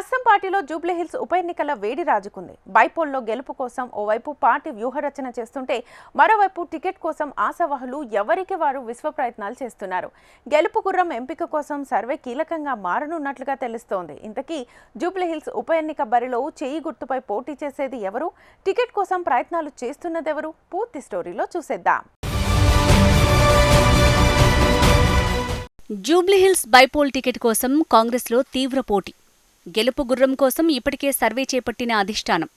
హస్తం పార్టీలో జూబ్లీహిల్స్ ఉప ఎన్నికల వేడి రాజుకుంది. బైపోల్లో గెలుపు కోసం ఓవైపు పార్టీ వ్యూహరచన చేస్తుంటే మరోవైపు టికెట్ కోసం ఆశావహులు ఎవరికి వారు విశ్వ ప్రయత్నాలు చేస్తున్నారు. గెలుపు గుర్రం ఎంపిక కోసం సర్వే కీలకంగా మారనున్నట్లుగా తెలుస్తోంది. ఇంతకీ జూబ్లీహిల్స్ ఉప ఎన్నిక బరిలో చేయి గుర్తుపై పోటీ చేసేది ఎవరు? టికెట్ కోసం ప్రయత్నాలు చేస్తున్నదెవరు? పూర్తి స్టోరీలో చూసేద్దాం. జూబ్లీహిల్స్ బైపోల్ టికెట్ కోసం కాంగ్రెస్లో తీవ్ర పోటీ. గెలుపు గుర్రం కోసం ఇప్పటికే సర్వే చేపట్టిన అధిష్టానం.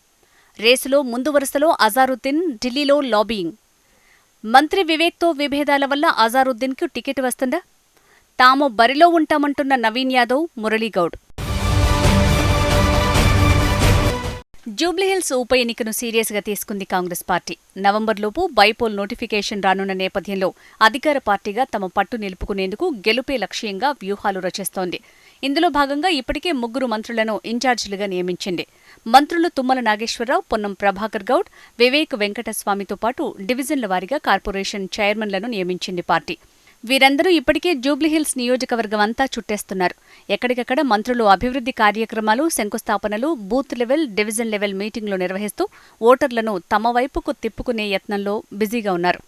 రేసులో ముందు వరుసలో అజారుద్దీన్, ఢిల్లీలో లాబీయింగ్. మంత్రి వివేక్తో విభేదాల వల్ల అజారుద్దీన్కు టికెట్ వస్తుందా? తాము బరిలో ఉంటామంటున్న నవీన్ యాదవ్, మురళీగౌడ్. జూబ్లీహిల్స్ ఉప ఎన్నికను సీరియస్గా తీసుకుంది కాంగ్రెస్ పార్టీ. నవంబర్లోపు బైపోల్ నోటిఫికేషన్ రానున్న నేపథ్యంలో అధికార పార్టీగా తమ పట్టు నిలుపుకునేందుకు గెలుపే లక్ష్యంగా వ్యూహాలు రచిస్తోంది. ఇందులో భాగంగా ఇప్పటికే 3 మంత్రులను ఇన్ఛార్జీలుగా నియమించింది. మంత్రులు తుమ్మల నాగేశ్వరరావు, పొన్నం ప్రభాకర్ గౌడ్, వివేక్ వెంకటస్వామితో పాటు డివిజన్ల వారీగా కార్పొరేషన్ చైర్మన్లను నియమించింది పార్టీ. వీరందరూ ఇప్పటికే జూబ్లీహిల్స్ నియోజకవర్గం అంతా చుట్టేస్తున్నారు. ఎక్కడికక్కడ మంత్రులు అభివృద్ధి కార్యక్రమాలు, శంకుస్థాపనలు, బూత్ లెవెల్, డివిజన్ లెవెల్ మీటింగ్లు నిర్వహిస్తూ ఓటర్లను తమ వైపుకు తిప్పుకునే యత్నంలో బిజీగా ఉన్నారు.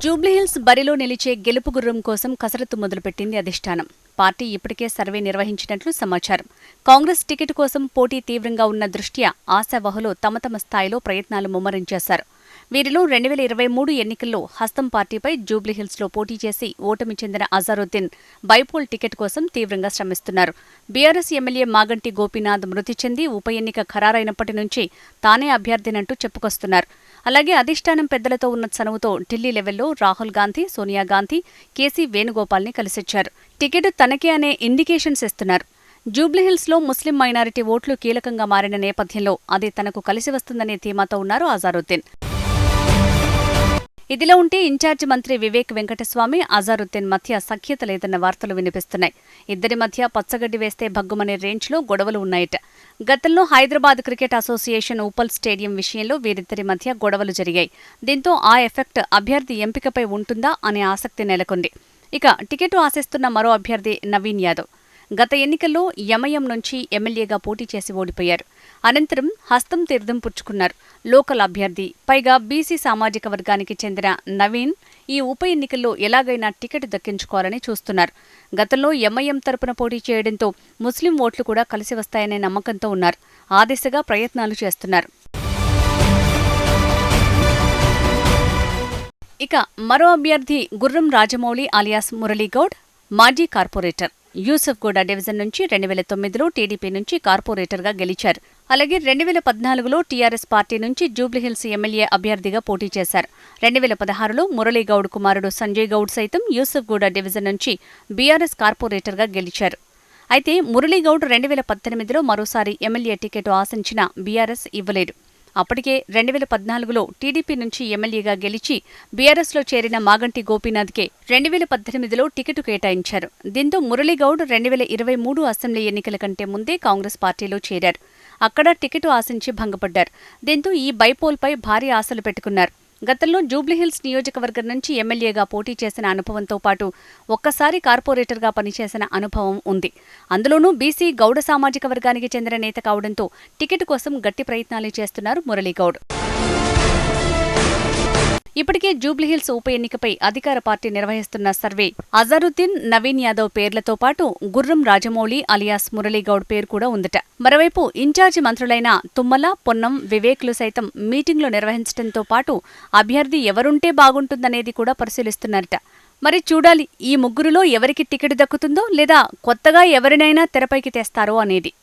జూబ్లీహిల్స్ బరిలో నిలిచే గెలుపు గుర్రం కోసం కసరత్తు మొదలుపెట్టింది అధిష్టానం. పార్టీ ఇప్పటికే సర్వే నిర్వహించినట్లు సమాచారం. కాంగ్రెస్ టికెట్ కోసం పోటీ తీవ్రంగా ఉన్న దృష్ట్యా ఆశావహులు తమ తమ స్థాయిలో ప్రయత్నాలు ముమ్మరించేశారు. వీరిలో 2023 ఎన్నికల్లో హస్తం పార్టీపై జూబ్లీహిల్స్లో పోటీ చేసి ఓటమి చెందిన అజారుద్దీన్ బైపోల్ టికెట్ కోసం తీవ్రంగా శ్రమిస్తున్నారు. బీఆర్ఎస్ ఎమ్మెల్యే మాగంటి గోపీనాథ్ మృతి చెంది ఉప ఎన్నిక ఖరారైనప్పటి నుంచి తానే అభ్యర్థినంటూ చెప్పుకొస్తున్నారు. అలాగే అధిష్టానం పెద్దలతో ఉన్న చనువుతో ఢిల్లీ లెవెల్లో రాహుల్ గాంధీ, సోనియా గాంధీ, కేసీ వేణుగోపాల్ని కలిసొచ్చారు. టికెట్ తనకే అనే ఇండికేషన్స్ ఇస్తున్నారు. జూబ్లీహిల్స్లో ముస్లిం మైనారిటీ ఓట్లు కీలకంగా మారిన నేపథ్యంలో అది తనకు కలిసి వస్తుందనే ధీమాతో ఉన్నారు అజారుద్దీన్. ఇదిలా ఉంటే ఇన్ఛార్జి మంత్రి వివేక్ వెంకటస్వామి, అజారుద్దీన్ మధ్య సఖ్యత లేదన్న వార్తలు వినిపిస్తున్నాయి. ఇద్దరి మధ్య పచ్చగడ్డి వేస్తే భగ్గుమనే రేంజ్లో గొడవలు ఉన్నాయట. గతంలో Hyderabad cricket association Uppal stadium విషయంలో వీరిద్దరి మధ్య గొడవలు జరిగాయి. దీంతో ఆ ఎఫెక్ట్ అభ్యర్థి ఎంపికపై ఉంటుందా అనే ఆసక్తి నెలకొంది. ఇక టికెట్ ఆశిస్తున్న మరో అభ్యర్థి నవీన్ యాదవ్. గత ఎన్నికల్లో ఎంఐఎం నుంచి ఎమ్మెల్యేగా పోటీ చేసి ఓడిపోయారు. అనంతరం హస్తం తీర్థం పుచ్చుకున్నారు. లోకల్ అభ్యర్థి, పైగా బీసీ సామాజిక వర్గానికి చెందిన నవీన్ ఈ ఉప ఎన్నికల్లో ఎలాగైనా టికెట్ దక్కించుకోవాలని చూస్తున్నారు. గతంలో ఎంఐఎం తరపున పోటీ చేయడంతో ముస్లిం ఓట్లు కూడా కలిసి వస్తాయనే నమ్మకంతో ఉన్నారు. ఆ దిశగా ప్రయత్నాలు చేస్తున్నారు. ఇక మరో అభ్యర్థి గుర్రం రాజమౌళి అలియాస్ మురళీగౌడ్, మాజీ కార్పొరేటర్. యూసఫ్గూడ డివిజన్ నుంచి 2009లో టీడీపీ నుంచి కార్పొరేటర్గా గెలిచారు. అలాగే 2014లో టీఆర్ఎస్ పార్టీ నుంచి జూబ్లీహిల్స్ ఎమ్మెల్యే అభ్యర్థిగా పోటీ చేశారు. 2016లో మురళీగౌడ్ కుమారుడు సంజయ్ గౌడ్ సైతం యూసఫ్గూడ డివిజన్ నుంచి బీఆర్ఎస్ కార్పొరేటర్గా గెలిచారు. అయితే మురళీగౌడ్ 2018లో మరోసారి ఎమ్మెల్యే టికెట్ ఆశించినా బీఆర్ఎస్ ఇవ్వలేదు. అప్పటికే 2014లో టీడీపీ నుంచి ఎమ్మెల్యేగా గెలిచి బీఆర్ఎస్లో చేరిన మాగంటి గోపీనాథ్కే 2018లో టికెట్ కేటాయించారు. దీంతో మురళీగౌడ్ 2023 అసెంబ్లీ ఎన్నికల కంటే ముందే కాంగ్రెస్ పార్టీలో చేరారు. అక్కడ టికెట్ ఆశించి భంగపడ్డారు. దీంతో ఈ బైపోల్పై భారీ ఆశలు పెట్టుకున్నారు. గతంలో జూబ్లీహిల్స్ నియోజకవర్గం నుంచి ఎమ్మెల్యేగా పోటీ చేసిన అనుభవంతో పాటు ఒక్కసారి కార్పొరేటర్గా పనిచేసిన అనుభవం ఉంది. అందులోనూ బీసీ గౌడ సామాజిక వర్గానికి చెందిన నేత కావడంతో టికెట్ కోసం గట్టి ప్రయత్నాలు చేస్తున్నారు మురళీగౌడ్. ఇప్పటికే జూబ్లీహిల్స్ ఉప ఎన్నికపై అధికార పార్టీ నిర్వహిస్తున్న సర్వే అజారుద్దీన్, నవీన్ యాదవ్ పేర్లతో పాటు గుర్రం రాజమౌళి అలియాస్ మురళీగౌడ్ పేరు కూడా ఉందట. మరోవైపు ఇన్ఛార్జి మంత్రులైన తుమ్మల, పొన్నం, వివేక్లు సైతం మీటింగ్లు నిర్వహించడంతో పాటు అభ్యర్థి ఎవరుంటే బాగుంటుందనేది కూడా పరిశీలిస్తున్నారట. మరి చూడాలి ఈ ముగ్గురులో ఎవరికి టికెట్ దక్కుతుందో లేదా కొత్తగా ఎవరినైనా తెరపైకి తెస్తారో అనేది.